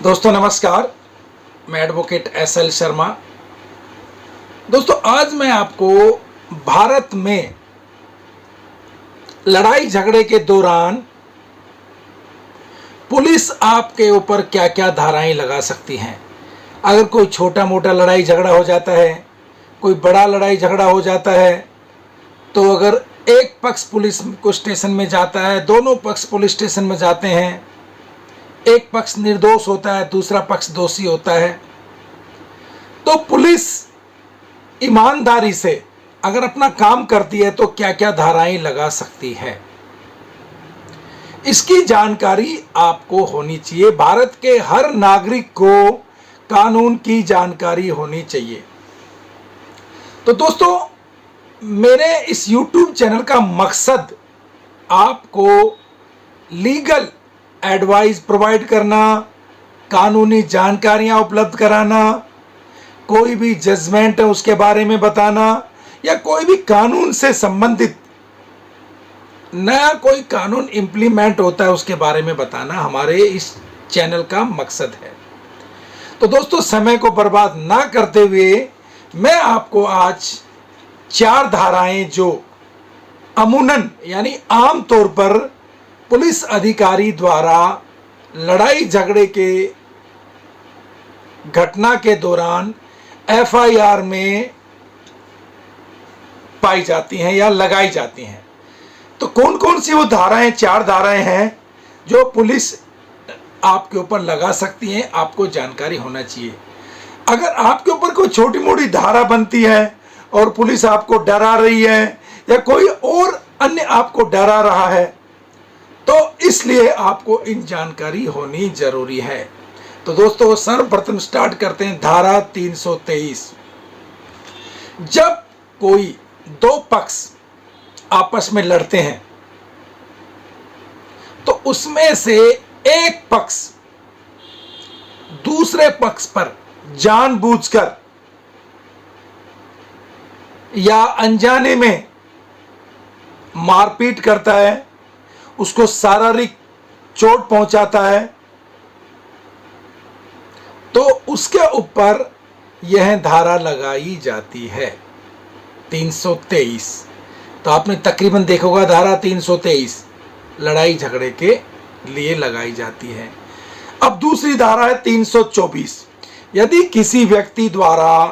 दोस्तों नमस्कार, मैं एडवोकेट एसएल शर्मा। दोस्तों आज मैं आपको भारत में लड़ाई झगड़े के दौरान पुलिस आपके ऊपर क्या क्या धाराएं लगा सकती हैं। अगर कोई छोटा मोटा लड़ाई झगड़ा हो जाता है, कोई बड़ा लड़ाई झगड़ा हो जाता है, तो अगर एक पक्ष पुलिस को स्टेशन में जाता है, दोनों पक्ष पुलिस स्टेशन में जाते हैं, एक पक्ष निर्दोष होता है, दूसरा पक्ष दोषी होता है, तो पुलिस ईमानदारी से अगर अपना काम करती है तो क्या क्या धाराएं लगा सकती है, इसकी जानकारी आपको होनी चाहिए। भारत के हर नागरिक को कानून की जानकारी होनी चाहिए। तो दोस्तों मेरे इस YouTube चैनल का मकसद आपको लीगल एडवाइस प्रोवाइड करना, कानूनी जानकारियां उपलब्ध कराना, कोई भी जजमेंट है उसके बारे में बताना, या कोई भी कानून से संबंधित नया कोई कानून इंप्लीमेंट होता है उसके बारे में बताना हमारे इस चैनल का मकसद है। तो दोस्तों समय को बर्बाद ना करते हुए मैं आपको आज 4 धाराएं जो अमूनन यानी आम तौर पर पुलिस अधिकारी द्वारा लड़ाई झगड़े के घटना के दौरान एफआईआर में पाई जाती हैं या लगाई जाती हैं। तो कौन कौन सी वो धाराएं, 4 धाराएं हैं जो पुलिस आपके ऊपर लगा सकती हैं, आपको जानकारी होना चाहिए। अगर आपके ऊपर कोई छोटी मोटी धारा बनती है और पुलिस आपको डरा रही है या कोई और अन्य आपको डरा रहा है, तो इसलिए आपको इन जानकारी होनी जरूरी है। तो दोस्तों सर्वप्रथम स्टार्ट करते हैं धारा 323। जब कोई 2 पक्ष आपस में लड़ते हैं तो उसमें से एक पक्ष दूसरे पक्ष पर जानबूझकर या अनजाने में मारपीट करता है, उसको शारीरिक चोट पहुंचाता है, तो उसके ऊपर यह धारा लगाई जाती है 323। तो आपने तकरीबन देखा होगा धारा 323 लड़ाई झगड़े के लिए लगाई जाती है। अब दूसरी धारा है 324। यदि किसी व्यक्ति द्वारा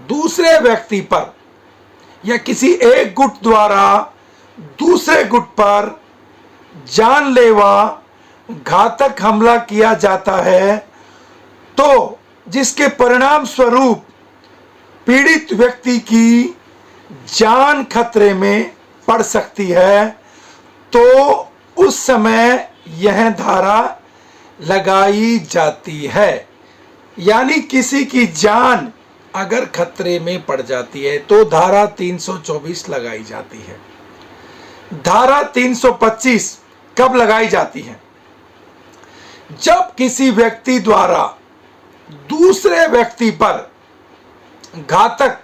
दूसरे व्यक्ति पर या किसी एक गुट द्वारा दूसरे गुट पर जानलेवा घातक हमला किया जाता है, तो जिसके परिणाम स्वरूप पीड़ित व्यक्ति की जान खतरे में पड़ सकती है, तो उस समय यह धारा लगाई जाती है। यानी किसी की जान अगर खतरे में पड़ जाती है तो धारा 324 लगाई जाती है। धारा 325 कब लगाई जाती है? जब किसी व्यक्ति द्वारा दूसरे व्यक्ति पर घातक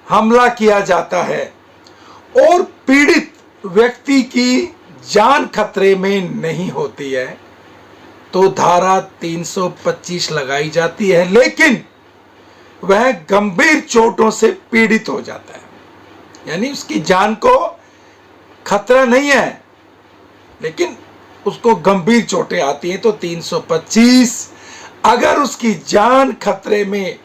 हमला किया जाता है और पीड़ित व्यक्ति की जान खतरे में नहीं होती है, तो धारा 325 लगाई जाती है, लेकिन वह गंभीर चोटों से पीड़ित हो जाता है, यानी उसकी जान को खतरा नहीं है लेकिन उसको गंभीर चोटें आती हैं, तो 325। अगर उसकी जान खतरे में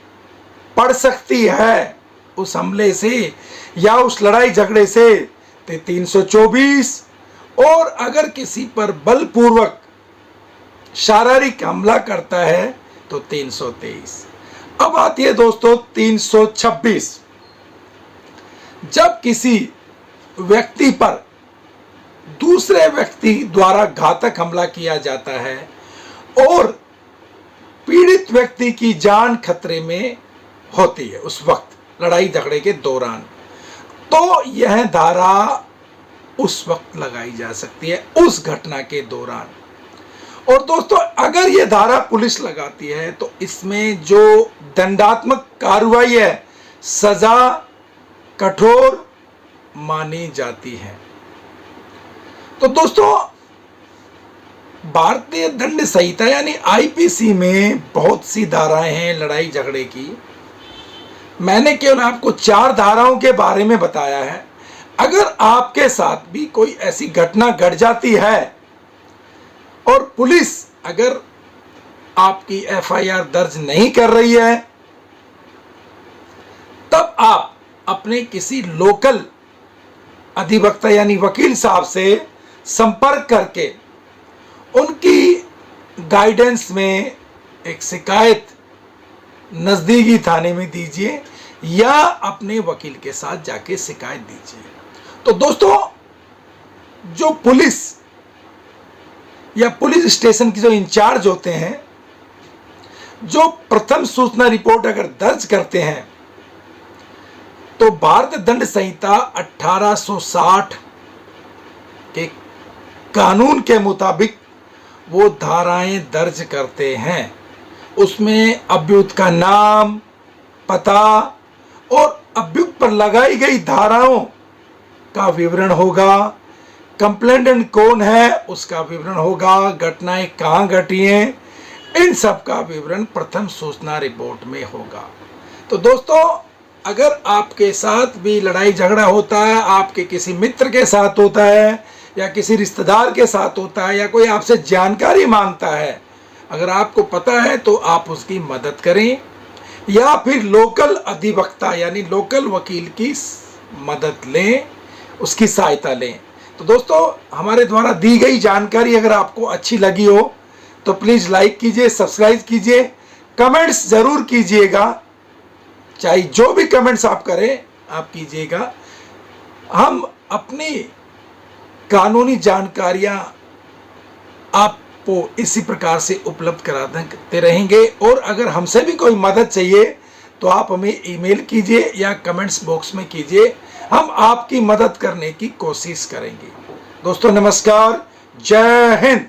पड़ सकती है उस हमले से या उस लड़ाई झगड़े से, तो 324। और अगर किसी पर बलपूर्वक शारीरिक हमला करता है तो 323। अब आती है दोस्तों 326। जब किसी व्यक्ति पर दूसरे व्यक्ति द्वारा घातक हमला किया जाता है और पीड़ित व्यक्ति की जान खतरे में होती है उस वक्त लड़ाई झगड़े के दौरान, तो यह धारा उस वक्त लगाई जा सकती है, उस घटना के दौरान। और दोस्तों अगर यह धारा पुलिस लगाती है तो इसमें जो दंडात्मक कार्रवाई है, सजा कठोर मानी जाती है। तो दोस्तों भारतीय दंड संहिता यानी आईपीसी में बहुत सी धाराएं हैं लड़ाई झगड़े की। मैंने केवल आपको 4 धाराओं के बारे में बताया है। अगर आपके साथ भी कोई ऐसी घटना घट जाती है और पुलिस अगर आपकी एफआईआर दर्ज नहीं कर रही है, तब आप अपने किसी लोकल अधिवक्ता यानी वकील साहब से संपर्क करके उनकी गाइडेंस में एक शिकायत नजदीकी थाने में दीजिए या अपने वकील के साथ जाके शिकायत दीजिए। तो दोस्तों, जो पुलिस या पुलिस स्टेशन के जो इंचार्ज होते हैं, जो प्रथम सूचना रिपोर्ट अगर दर्ज करते हैं, तो भारतीय दंड संहिता 1860 के कानून के मुताबिक वो धाराएं दर्ज करते हैं। उसमें अभियुक्त का नाम, पता और अभियुक्त पर लगाई गई धाराओं का विवरण होगा। कंप्लेंटेंट कौन है उसका विवरण होगा। घटनाएं कहाँ घटी हैं, इन सब का विवरण प्रथम सूचना रिपोर्ट में होगा। तो दोस्तों, अगर आपके साथ भी लड़ाई झगड़ा होता है, आपके किसी मित्र के साथ होता है या किसी रिश्तेदार के साथ होता है, या कोई आपसे जानकारी मांगता है, अगर आपको पता है तो आप उसकी मदद करें या फिर लोकल अधिवक्ता यानी लोकल वकील की मदद लें, उसकी सहायता लें। तो दोस्तों, हमारे द्वारा दी गई जानकारी अगर आपको अच्छी लगी हो तो प्लीज़ लाइक कीजिए, सब्सक्राइब कीजिए, कमेंट्स ज़रूर कीजिएगा। चाहे जो भी कमेंट्स आप करें आप कीजिएगा। हम अपनी कानूनी जानकारियां आपको इसी प्रकार से उपलब्ध कराते रहेंगे। और अगर हमसे भी कोई मदद चाहिए तो आप हमें ईमेल कीजिए या कमेंट्स बॉक्स में कीजिए, हम आपकी मदद करने की कोशिश करेंगे। दोस्तों नमस्कार, जय हिंद।